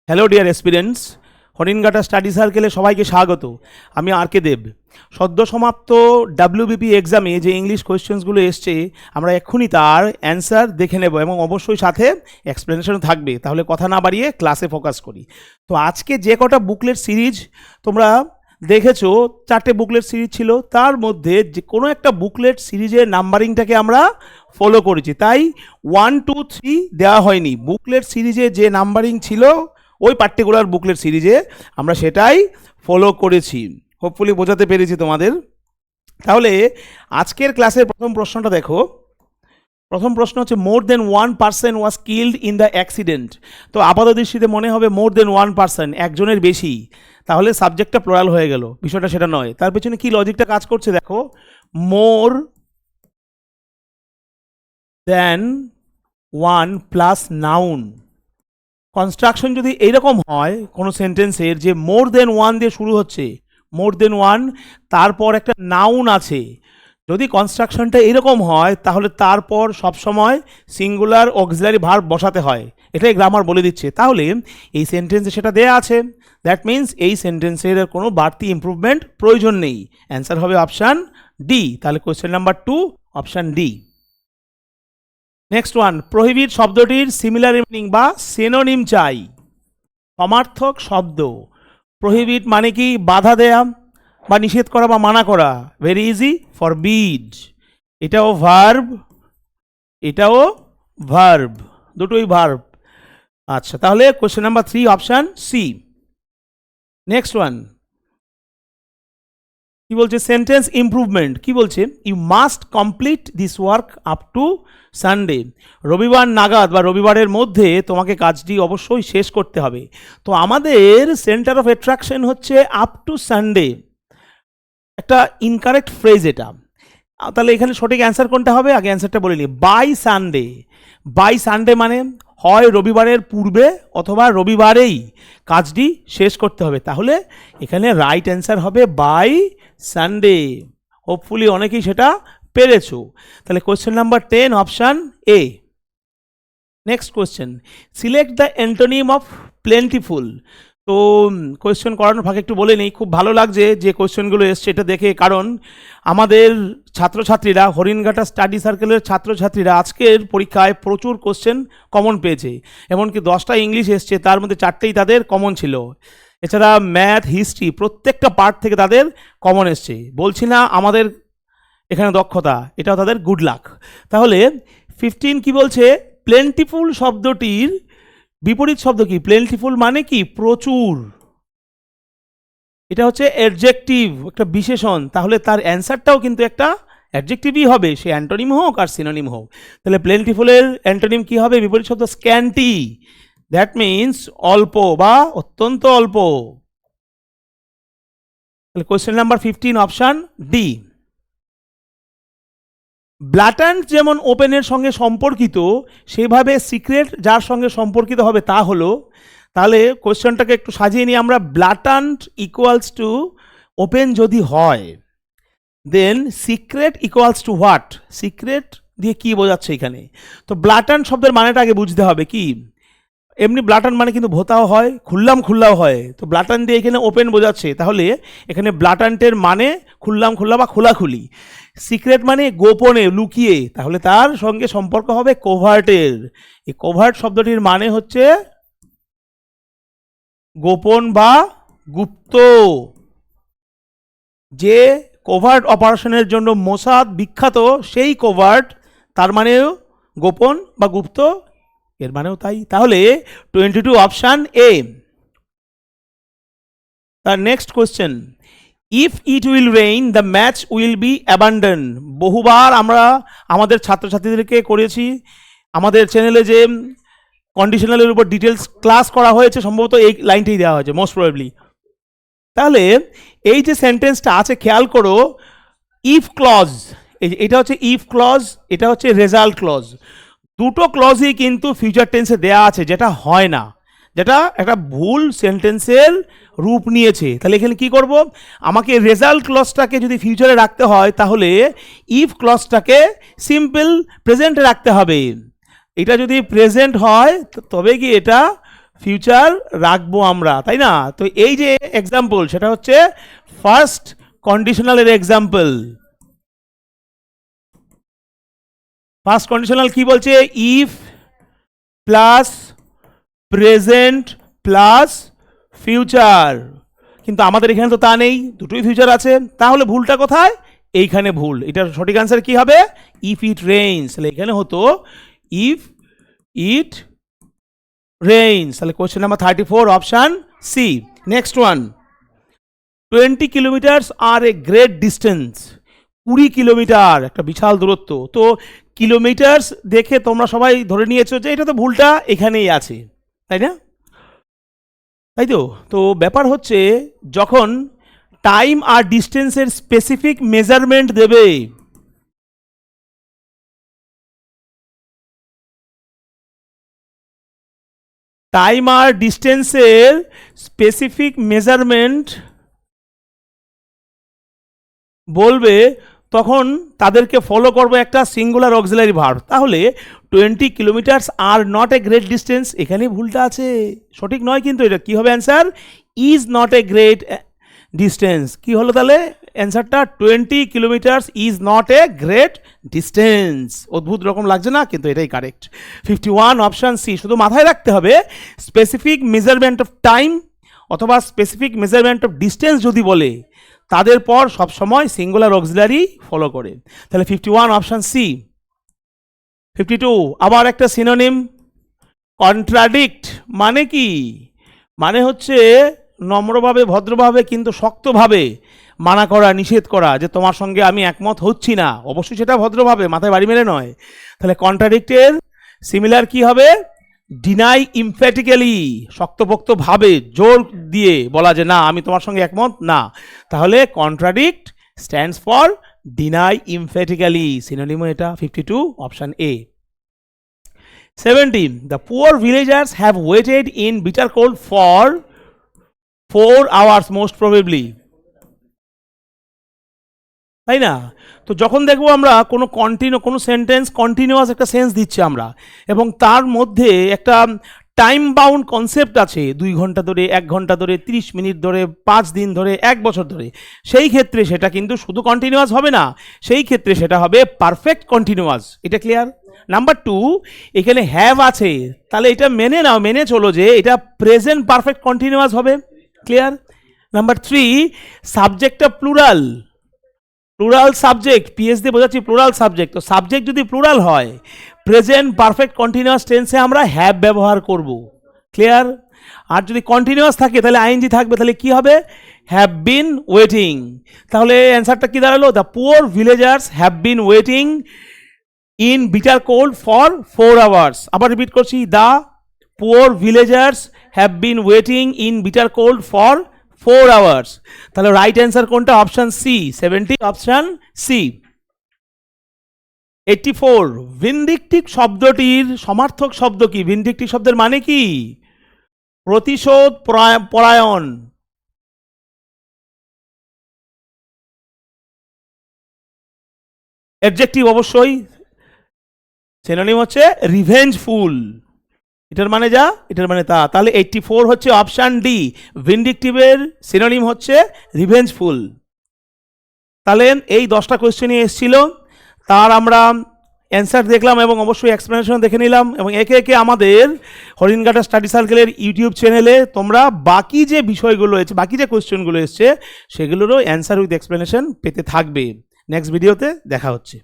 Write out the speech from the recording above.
Hello dear এসপিরেন্টস, Haringhata study সার্কেলে সবাইকে স্বাগত। আমি আর কে দেব। সদ্য সমাপ্ত ডাব্লিউবিপি এক্সামে যে ইংলিশ কোয়েশ্চেন্সগুলো এসছে আমরা এক্ষুনি তার অ্যান্সার দেখে নেব এবং অবশ্যই সাথে এক্সপ্লেনেশন থাকবে। তাহলে কথা না বাড়িয়ে ক্লাসে ফোকাস করি। তো আজকে যে কটা বুকলেট সিরিজ তোমরা দেখেছো, 4টে বুকলেট সিরিজ ছিল, তার মধ্যে যে কোনো একটা বুকলেট সিরিজের নাম্বারিংটাকে আমরা ফলো করেছি, তাই 1, 2, 3 দেওয়া হয়নি। বুকলেট সিরিজে যে নাম্বারিং ছিল ওই পার্টিকুলার বুকলেট সিরিজে আমরা সেটাই ফলো করেছি। হোপফুলি বোঝাতে পেরেছি তোমাদের। তাহলে আজকের ক্লাসের প্রথম প্রশ্নটা দেখো। প্রথম প্রশ্ন হচ্ছে মোর দেন 1 person was killed in the accident. তো আপাত দৃষ্টিতে মনে হবে মোর দেন 1 পার্সন, একজনের বেশি, তাহলে সাবজেক্টটা প্লুরাল হয়ে গেল। বিষয়টা সেটা নয়। তার পেছনে কি লজিকটা কাজ করছে দেখো। মোর দেন 1 প্লাস নাউন। কনস্ট্রাকশন যদি এইরকম হয় কোনো সেন্টেন্সের যে মোর দেন 1 দিয়ে শুরু হচ্ছে, মোর দেন 1, তারপর একটা নাউন আছে, যদি কনস্ট্রাকশনটা এরকম হয় তাহলে তারপর সবসময় সিঙ্গুলার অক্সিলারি ভার্ব বসাতে হয়। এটাই গ্রামার বলে দিচ্ছে। তাহলে এই সেন্টেন্সে সেটা দেয়া আছে। দ্যাট মিন্স এই সেন্টেন্সের কোনো বাড়তি ইমপ্রুভমেন্ট প্রয়োজন নেই। অ্যান্সার হবে অপশান ডি। তাহলে question number 2, option D. Next one, prohibit শব্দটির সিমিলার মিনিং বা সিনোনিম চাই। সমার্থক শব্দ। প্রহিবিট মানে কি? বাধা দেয়া বা নিষেধ করা বা মানা করা। Very easy, forbid. এটাও ভার্ব, এটাও ভার্ব, দুটোই ভার্ব। আচ্ছা, তাহলে question number 3, option C. Next one কি বলছে? Sentence improvement. কি বলছে? You must complete this work up to Sunday. রবিবার নাগাদ বা রবিবারের মধ্যে তোমাকে কাজটি অবশ্যই শেষ করতে হবে। তো আমাদের সেন্টার অফ অ্যাট্রাকশন হচ্ছে আপ টু সানডে। একটা ইনকারেক্ট ফ্রেজ এটা। তাহলে এখানে সঠিক অ্যান্সার কোনটা হবে? আগে অ্যান্সারটা বলে নিই। By Sunday. বাই সানডে মানে হয় রবিবারের পূর্বে অথবা রবিবারেই কাজটি শেষ করতে হবে। তাহলে এখানে রাইট অ্যান্সার হবে বাই সানডে। হোপফুলি অনেকেই সেটা পেরেছো। তাহলে question number 10, option A. Next question, select the antonym of plentiful. তো কোয়েশ্চেন করানোর ফাঁকে একটু বলে নিই, খুব ভালো লাগছে যে কোয়েশ্চেনগুলো এসছে এটা দেখে, কারণ আমাদের ছাত্রছাত্রীরা, হরিণঘাটা স্টাডি সার্কেলের ছাত্রছাত্রীরা আজকের পরীক্ষায় প্রচুর কোয়েশ্চেন কমন পেয়েছে। এমনকি 10টা ইংলিশ এসছে, তার মধ্যে 4টেই তাদের কমন ছিল। এছাড়া ম্যাথ, হিস্ট্রি প্রত্যেকটা পার্ট থেকে তাদের কমন এসছে। বলছি না আমাদের এখানে দক্ষতা, এটাও তাদের গুড লাক। তাহলে 15 কি বলছে? প্লেন্টিফুল শব্দটির বিপরীত শব্দ কি? প্লেন্টিফুল মানে কি? প্রচুর। এটা হচ্ছে অ্যাডজেক্টিভ, একটা বিশেষণ। তাহলে তার অ্যান্সারটাও কিন্তু একটা অ্যাডজেক্টিভই হবে, সে অ্যান্টোনিম হোক আর সিনোনিম হোক। তাহলে প্লেন্টিফুলের অ্যান্টোনিম কি হবে? বিপরীত শব্দ স্ক্যান্টি। দ্যাট মিন্স অল্প বা অত্যন্ত অল্প। তাহলে কোয়েশ্চেন নাম্বার 15, অপশান ডি। ব্ল্যাটান্ট যেমন ওপেনের সঙ্গে সম্পর্কিত, সেভাবে সিক্রেট যার সঙ্গে সম্পর্কিত হবে তা হলো। তাহলে কোয়েশ্চেনটাকে একটু সাজিয়ে নিই আমরা। ব্ল্যাটান্ট ইকুয়ালস টু ওপেন যদি হয়, then secret equals to what? Secret দিয়ে কি বোঝাচ্ছে এখানে? তো ব্ল্যাটান্ট শব্দের মানেটা আগে বুঝতে হবে কি। এমনি ব্ল্যাটান্ট মানে কিন্তু ভোতাও হয়, খুললাম খুল্লাও হয়। তো ব্ল্যাটান্ট দিয়ে এখানে ওপেন বোঝাচ্ছে, তাহলে এখানে ব্ল্যাটান্টের মানে খুললাম খুল্লা বা খোলাখুলি। সিক্রেট মানে গোপনে, লুকিয়ে, তাহলে তার সঙ্গে সম্পর্ক হবে কোভার্টের। এই কোভার্ট শব্দটির মানে হচ্ছে গোপন বা গুপ্ত। যে কোভার্ট অপারেশনের জন্য মোসাদ বিখ্যাত, সেই কোভার্ট, তার মানেও গোপন বা গুপ্ত, এর মানেও তাই। তাহলে 22, অপশান এ। তার next question, if it will rain the match will be abandon. বহুবার আমরা আমাদের ছাত্রছাত্রীদেরকে করেছি। আমাদের চ্যানেলে যে কন্ডিশনালের উপর ডিটেলস ক্লাস করা হয়েছে, সম্ভবত এই লাইনটাই দেওয়া হয়েছে মোস্ট প্রবাবলি। তাহলে এই যে সেন্টেন্সটা আছে, খেয়াল করো, ইফ ক্লজ, এটা হচ্ছে ইফ ক্লজ, এটা হচ্ছে রেজাল্ট ক্লজ। দুটো ক্লজই কিন্তু ফিউচার টেন্সে দেয়া আছে, যেটা হয় না, যেটা একটা ভুল সেন্টেন্সের রূপ নিয়েছে। তাহলে এখানে কি করব? আমাকে রেজাল্ট ক্লজটাকে যদি ফিউচারে রাখতে হয়, তাহলে ইফ ক্লজটাকে সিম্পল প্রেজেন্টে রাখতে হবে। এটা যদি প্রেজেন্ট হয় তবে কি এটা ফিউচার রাখবো আমরা, তাই না? তো এই যে এক্সাম্পল সেটা হচ্ছে ফার্স্ট কন্ডিশনালের এক্সাম্পল। ফার্স্ট কন্ডিশনাল কি বলছে? If plus present plus future, কিন্তু আমাদের এখানে তো তা নেই, দুটোই ফিউচার আছে। তাহলে ভুলটা কোথায়? এইখানে ভুল। এটার সঠিক আনসার কি হবে? If it rains. তাহলে এখানে হতো ইফ ইট রেইনস। তাহলে question number 34 option C. Next one, 20 kilometres are a great distance. 20 kilometre একটা বিশাল দূরত্ব। তো কিলোমিটার্স দেখে তোমরা সবাই ধরে নিয়েছো যে এটা তো ভুলটা এখানেই আছে, তাই না? তাই তো। তো ব্যাপার হচ্ছে যখন টাইম আর ডিস্টেন্সের স্পেসিফিক মেজারমেন্ট দেবে, টাইম আর ডিস্টেন্সের স্পেসিফিক মেজারমেন্ট বলবে, তখন তাদেরকে ফলো করবো একটা সিঙ্গুলার অক্সিলারি ভার্ব। তাহলে 20 kilometres are not a great distance, এখানেই ভুলটা আছে, সঠিক নয়। কিন্তু এটা কি হবে answer? Is not a great distance. কি হলো তাহলে অ্যান্সারটা? 20 kilometres is not a great distance. অদ্ভুত রকম লাগছে না? কিন্তু এটাই কারেক্ট। 51 option C. শুধু মাথায় রাখতে হবে স্পেসিফিক মেজারমেন্ট অফ টাইম অথবা স্পেসিফিক মেজারমেন্ট অফ ডিস্টেন্স যদি বলে, তাদের পর সবসময় সিঙ্গুলার অক্সিলারি ফলো করে। তাহলে 51 অপশান সি। 52 আবার একটা সিনোনিম, কন্ট্রাডিক্ট। মানে কি? মানে হচ্ছে নম্রভাবে ভদ্রভাবে কিন্তু শক্তভাবে মানা করা, নিষেধ করা, যে তোমার সঙ্গে আমি একমত হচ্ছি না। অবশ্যই সেটা ভদ্রভাবে, মাথায় বাড়ি মেরে নয়। তাহলে কন্ট্রাডিক্টের সিমিলার কি হবে? ডিনাই ইমফ্যাটিক্যালি, শক্তপোক্তভাবে জোর দিয়ে বলা যে না আমি তোমার সঙ্গে একমত না। তাহলে কন্ট্রাডিক্ট স্ট্যান্ডস ফর ডিনাই ইমফ্যাটিক্যালি, সিনোনিমও এটা। 52 option A. 70 the poor villagers have waited in bitter cold for 4 hours most probably, তাই না? তো যখন দেখবো আমরা কোনো সেন্টেন্স কন্টিনিউয়াস একটা সেন্স দিচ্ছি আমরা, এবং তার মধ্যে একটা টাইম বাউন্ড কনসেপ্ট আছে, 2 ঘন্টা ধরে, 1 ঘন্টা ধরে, 30 মিনিট ধরে, 5 দিন ধরে, 1 বছর ধরে, সেই ক্ষেত্রে সেটা কিন্তু শুধু কন্টিনিউয়াস হবে না, সেই ক্ষেত্রে সেটা হবে পারফেক্ট কন্টিনিউয়াস। এটা ক্লিয়ার? নাম্বার 2, এখানে হ্যাভ আছে, তাহলে এটা মেনে নাও, মেনে চলো যে এটা প্রেজেন্ট পারফেক্ট কন্টিনিউয়াস হবে। ক্লিয়ার? নাম্বার 3, সাবজেক্টটা প্লুরাল, প্লুরাল সাবজেক্ট, পিএস দিয়ে বোঝাচ্ছি প্লুরাল সাবজেক্ট। তো সাবজেক্ট যদি প্লুরাল হয়, প্রেজেন্ট পারফেক্ট কন্টিনিউয়াস টেন্সে আমরা হ্যাভ ব্যবহার করব। ক্লিয়ার? আর যদি কন্টিনিউয়াস থাকে তাহলে আইএনজি থাকবে, তাহলে কি হবে? Have been waiting. তাহলে অ্যান্সারটা কি দাঁড়ালো? The poor villagers have been waiting in bitter cold for 4 hours। আবার রিপিট করছি, the poor villagers have been waiting in bitter cold for 4 hours। তাহলে রাইট অ্যান্সার কোনটা? Option C. 70 option C. 84 vindictive শব্দটির সমার্থক শব্দ কি? ভিন্ডিকটিভ শব্দের মানে কি? প্রতিশোধ পরায়ণ। অ্যাডজেক্টিভ অবশ্যই, সিনোনিম হচ্ছে রিভেঞ্জফুল। এটার মানে যা, এটার মানে তা। তাহলে 84 হচ্ছে অপশান ডি, ভিন্ডিকটিভের সিনোনিম হচ্ছে রিভেঞ্জফুল। তাহলে এই 10টা কোয়েশ্চেনই এসেছিল, তার আমরা অ্যান্সার দেখলাম এবং অবশ্যই এক্সপ্লেনেশন দেখে নিলাম, এবং একে একে আমাদের হরিণঘাটা স্টাডি সার্কেলের ইউটিউব চ্যানেলে তোমরা বাকি যে বিষয়গুলো এসেছে, বাকি যে কোয়েশ্চেনগুলো এসছে, সেগুলোরও অ্যান্সার উইথ এক্সপ্লেনেশন পেতে থাকবে। নেক্সট ভিডিওতে দেখা হচ্ছে।